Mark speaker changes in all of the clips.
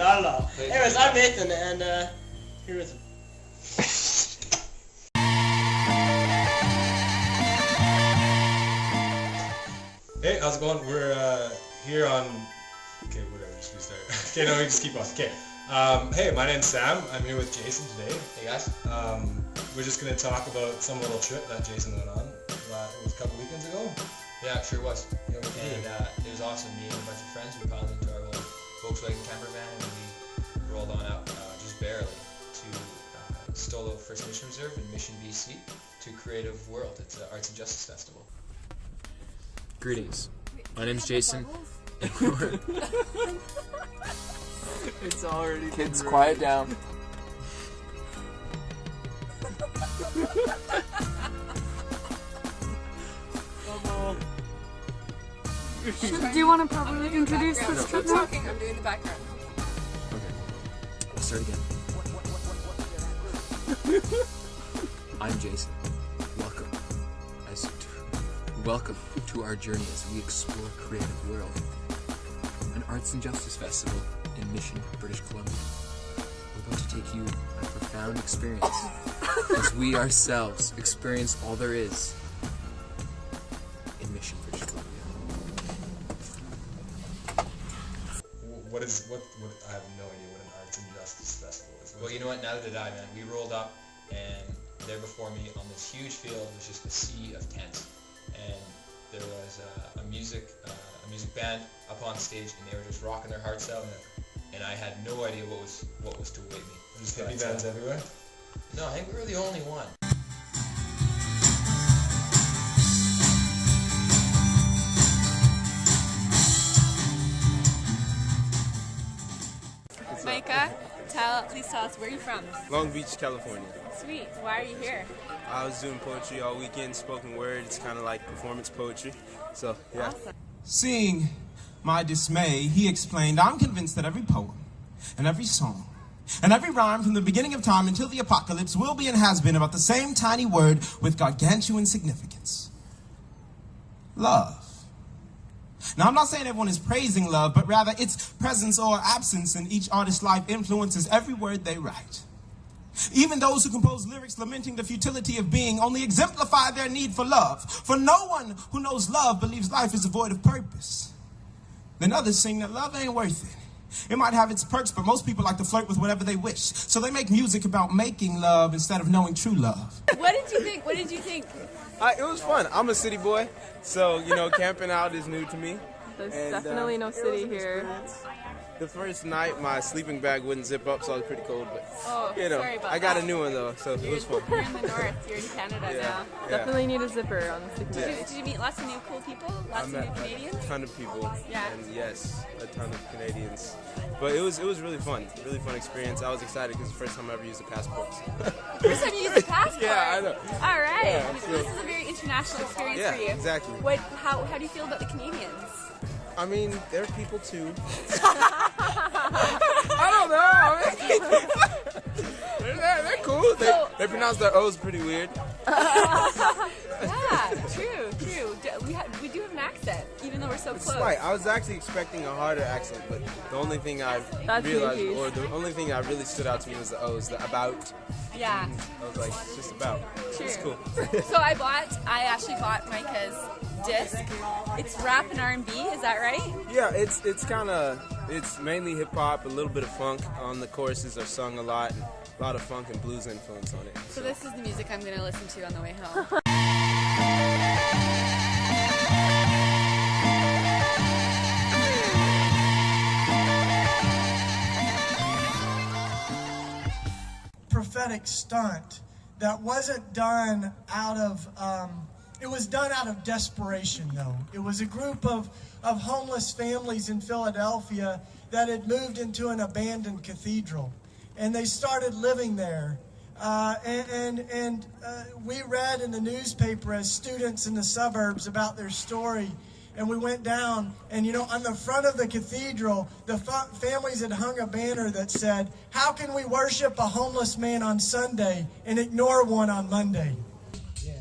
Speaker 1: not at all. Anyways, I'm Nathan, and here with him.
Speaker 2: Hey, how's it going? We're here on... Okay, whatever, just restart. Okay, no, we just keep on. Okay. Hey, my name's Sam. I'm here with Jason today.
Speaker 3: Hey guys.
Speaker 2: We're just going to talk about some little trip that Jason went on. It was a couple weekends ago.
Speaker 3: Yeah, it sure was.
Speaker 2: Yeah,
Speaker 3: and it was awesome. Me and a bunch of friends, we piled into our little Volkswagen camper van and we rolled on out just barely to Stolo First Mission Reserve in Mission, BC to Creative World. It's an Arts and Justice Festival.
Speaker 4: Greetings. My name's Jason.
Speaker 5: It's already
Speaker 4: Kids, quiet down.
Speaker 6: Do you want to probably introduce this trip now?
Speaker 7: I'm doing the background.
Speaker 4: Okay. Let's start again. I'm Jason. Welcome to our journey as we explore Creative World, an arts and justice festival in Mission, British Columbia. We're about to take you on a profound experience as we ourselves experience all there is in Mission, British Columbia.
Speaker 2: What I have no idea what an arts and justice festival is.
Speaker 3: Well, you know what? Neither did I, man. We rolled up and there before me on this huge field was just a sea of tents. And there was a music band up on stage, and they were just rocking their hearts out, and I had no idea what was to await me.
Speaker 2: There's hippie bands everywhere?
Speaker 3: No, I think we were the only one.
Speaker 7: Micah, please tell us where you're from.
Speaker 5: Long Beach, California.
Speaker 7: Sweet. Why are you here?
Speaker 5: I was doing poetry all weekend, spoken word. It's kind of like performance poetry. So, yeah.
Speaker 7: Awesome.
Speaker 8: Seeing my dismay, he explained, I'm convinced that every poem and every song and every rhyme from the beginning of time until the apocalypse will be and has been about the same tiny word with gargantuan significance. Love. Now, I'm not saying everyone is praising love, but rather its presence or absence in each artist's life influences every word they write. Even those who compose lyrics lamenting the futility of being only exemplify their need for love. For no one who knows love believes life is devoid of purpose. Then others sing that love ain't worth it. It might have its perks, but most people like to flirt with whatever they wish. So they make music about making love instead of knowing true love.
Speaker 7: What did you think?
Speaker 5: It was fun. I'm a city boy, so, camping out is new to me.
Speaker 6: There's definitely no city here.
Speaker 5: The first night, my sleeping bag wouldn't zip up, so I was pretty cold, but,
Speaker 7: sorry about
Speaker 5: I got
Speaker 7: that.
Speaker 5: a new one, though, so it was fun.
Speaker 7: You're in the north. You're in Canada now.
Speaker 5: Yeah.
Speaker 6: Definitely need a zipper on the sleeping bag.
Speaker 7: Did you meet lots of new cool people? Lots of new Canadians?
Speaker 5: A ton of people.
Speaker 7: Yeah.
Speaker 5: And yes, a ton of Canadians. But it was really fun. Really fun experience. I was excited because it's the first time I ever used a passport.
Speaker 7: First time you used a passport?
Speaker 5: Yeah, I know.
Speaker 7: All right.
Speaker 5: Yeah,
Speaker 7: So this is a very international experience
Speaker 5: yeah,
Speaker 7: for you.
Speaker 5: Exactly.
Speaker 7: How do you feel about the Canadians?
Speaker 5: I mean, they're people too. I don't know. They're cool. They pronounce their O's pretty weird.
Speaker 7: Yeah, true. We do have an accent, even though we're so close.
Speaker 5: Right. I was actually expecting a harder accent, but the only thing I realized, or the only thing that really stood out to me was the O's, the about.
Speaker 7: Yeah.
Speaker 5: I was like, it's just about.
Speaker 7: True.
Speaker 5: It's cool.
Speaker 7: So I actually bought Micah's disc. It's rap and R&B, is that right?
Speaker 5: Yeah, it's mainly hip hop, a little bit of funk. On the choruses are sung a lot, and a lot of funk and blues influence on it.
Speaker 7: So this is the music I'm going to listen to on the way home.
Speaker 9: Prophetic stunt that wasn't done out of it was done out of desperation, though. It was a group of homeless families in Philadelphia that had moved into an abandoned cathedral, and they started living there. We read in the newspaper as students in the suburbs about their story. And we went down, and on the front of the cathedral, the families had hung a banner that said, "How can we worship a homeless man on Sunday and ignore one on Monday?"
Speaker 10: Yeah.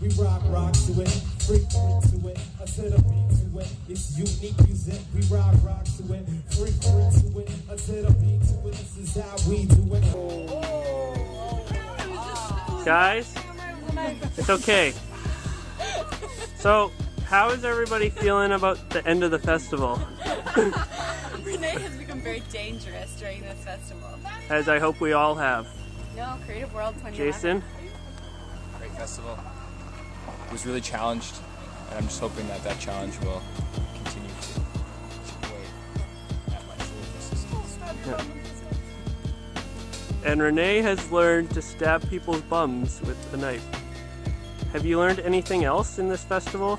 Speaker 10: We rock to it, freak to it, I said a beat to
Speaker 8: it. It's unique music, we rock to it. Free to it, until the beat to it. This is how we do it.
Speaker 10: Guys, it's okay. So, how is everybody feeling about the end of the festival?
Speaker 7: Renee has become very dangerous during this festival.
Speaker 10: As I hope we all have.
Speaker 7: No, Creative World 2011.
Speaker 10: Jason?
Speaker 4: Great festival. Was really challenged, and I'm just hoping that that challenge will continue to chip away at my soul.
Speaker 10: And Renee has learned to stab people's bums with a knife. Have you learned anything else in this festival?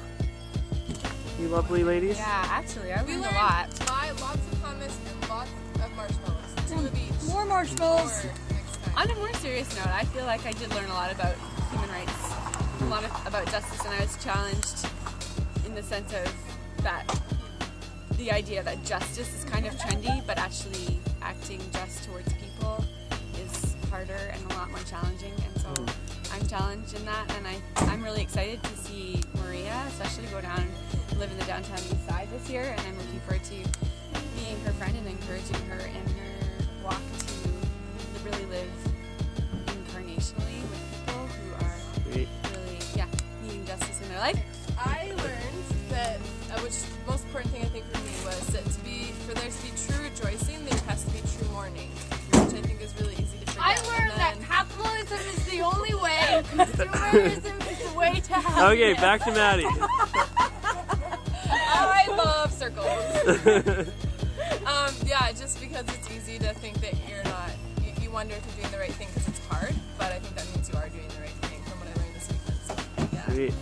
Speaker 10: You lovely ladies?
Speaker 7: Yeah, actually, I learned a lot.
Speaker 11: Buy lots of hummus and lots of marshmallows. To the beach.
Speaker 6: More marshmallows.
Speaker 7: On a more serious note, I feel like I did learn a lot about human rights, a lot about justice, and I was challenged in the sense of that the idea that justice is kind of trendy, but actually acting just towards people is harder and a lot more challenging, and so I'm challenged in that, and I'm really excited to see Maria especially go down and live in the downtown east side this year, and I'm looking forward to being her friend and encouraging her in her walk to really live incarnationally with people who are really, needing justice in their life.
Speaker 11: I learned that, which the most important thing I think for me was that for there to be true rejoicing, there has to be true mourning, which I think is really easy to forget.
Speaker 6: I learned that capitalism is the only way. Consumerism is the way to happiness.
Speaker 10: Okay, back to Maddie.
Speaker 11: I love circles. Yeah, just because it's easy to think that you're not, you wonder if you're doing the right thing because it's hard, but I think that means you are doing the right thing from what I learned this weekend. So, yeah.
Speaker 10: Sweet.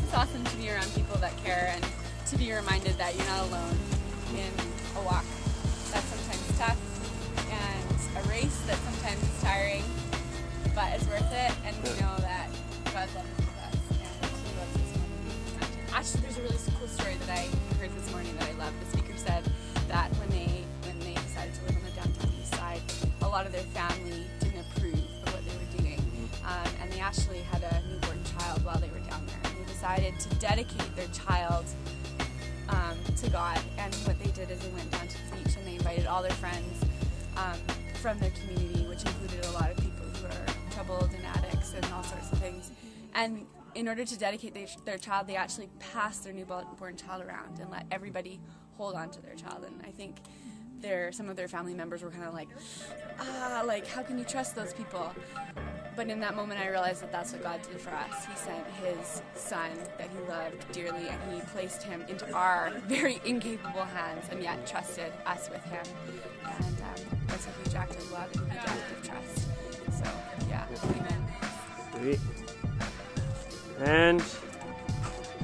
Speaker 7: It's awesome to be around people that care and to be reminded that you're not alone in a walk that's sometimes tough and a race that sometimes is tiring, but it's worth it, and we know that God loves us and He loves us more than we imagine. Actually, there's a really cool story that I heard this morning that I love. The speaker said that when they decided to live on the downtown east side, a lot of their family didn't approve of what they were doing, and they actually had a newborn child while they were down there, and they decided to dedicate their child to God. And what they did is they went down to the beach and they invited all their friends from their community, which included a lot of people who are troubled and addicts and all sorts of things. And in order to dedicate their child, they actually passed their newborn child around and let everybody hold on to their child. And I think some of their family members were kind of like, how can you trust those people? But in that moment I realized that that's what God did for us. He sent His Son that He loved dearly, and He placed Him into our very incapable hands, and yet trusted us with Him. And that's a huge act of love and a huge act of trust. So, yeah, amen.
Speaker 10: Sweet. And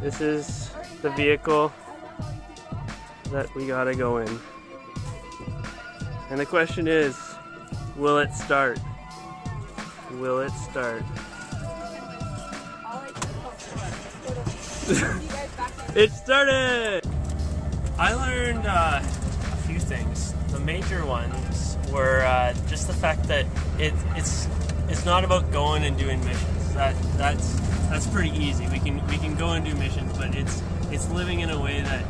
Speaker 10: this is the vehicle that we gotta go in. And the question is, will it start? Will it start? It started! I learned a few things. The major ones were just the fact that it's not about going and doing missions. That's pretty easy. We can go and do missions, but it's living in a way that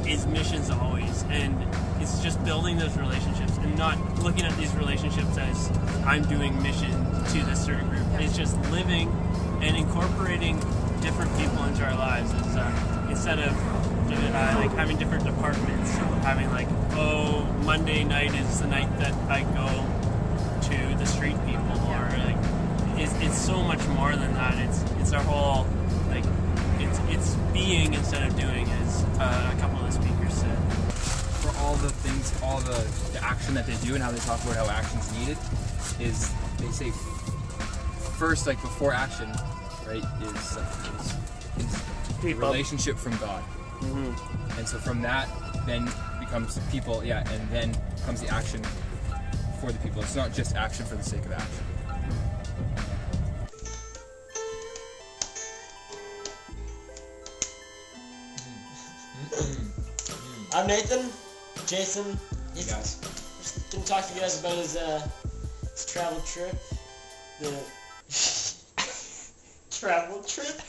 Speaker 10: is missions always, and it's just building those relationships and not looking at these relationships as I'm doing mission to this certain group. It's just living and incorporating different people into our lives. It's, instead of like having different departments, having like, oh, Monday night is the night that I go to the street people, or like it's so much more than that. It's our whole, like, it's being instead of doing, as a couple of the speakers said.
Speaker 4: For all the things, all the action that they do and how they talk about how action's needed, is they say first, like before action, right, is relationship from God.
Speaker 10: Mm-hmm.
Speaker 4: And so from that then becomes people, and then comes the action for the people. It's not just action for the sake of action.
Speaker 1: I'm Nathan. Jason.
Speaker 3: Hey guys.
Speaker 1: Just gonna talk to you guys about his travel trip. The travel trip.